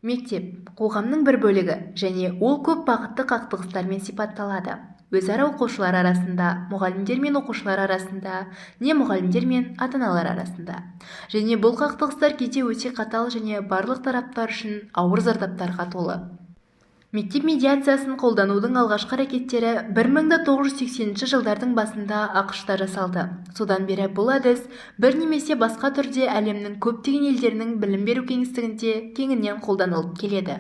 Мектеп – қоғамның бір бөлігі және ол көп бағытты қақтығыстармен сипатталады. Өзара оқушылар арасында, мұғалімдер мен оқушылар арасында, не мұғалімдер мен ата-аналар арасында. Және бұл қақтығыстар кейде өте қатал және барлық тараптар үшін ауыр зардаптарға толы. Мектеп медиациясын қолданудың алғашқы әрекеттері 1980 жылдардың басында ақш-та жасалды. Содан бері бұл әдіс бір немесе басқа түрде әлемнің көптеген елдерінің білім беру кеңістігінде кеңінен қолданылып келеді.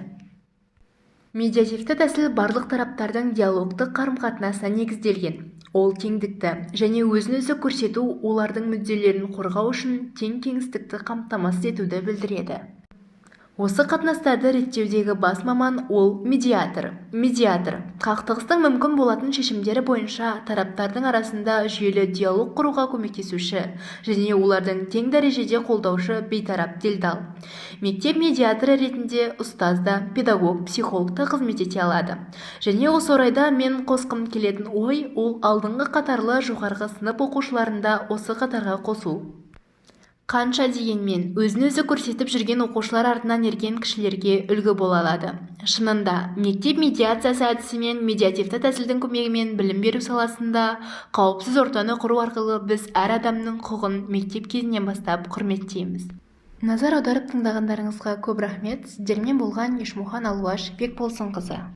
Медиативті тәсіл барлық тараптардың диалогтық қарым-қатынасына негізделген. Ол теңдікті және өзін-өзі көрсету, олардың мүдделерін қорғау үшін тең кеңістікті қамтамасыз етуді білдіреді. Осы қатынастарды реттеудегі бас маман ол медиатор. Медиатор қақтығыстың мүмкін болатын шешімдері бойынша тараптардың арасында жүйелі диалог құруға көмектесуші және олардың тең дәрежеде қолдаушы бейтарап делдал. Мектеп медиаторы ретінде ұстаз да, педагог, психолог та қызмет ете алады. Және осы орайда мен қосқым келетін ой ол алдыңғы қатарлы жоғарғы сынып оқушыларында осы қатарға қосу. Қанша дегенмен, өзін-өзі көрсетіп жүрген оқушылар артынан ерген кішілерге үлгі бола алады. Шынында, мектеп медиациясы әдісімен медиативті тәсілдің көмегімен білім беру саласында қауіпсіз ортаны құру арқылы біз әр адамның құқығын мектеп кезінен бастап құрметтейміз. Назар аударып тыңдағандарыңызға көп рахмет. Сіздермен болған Ешмұхан Алуаш Бекболсынқызы.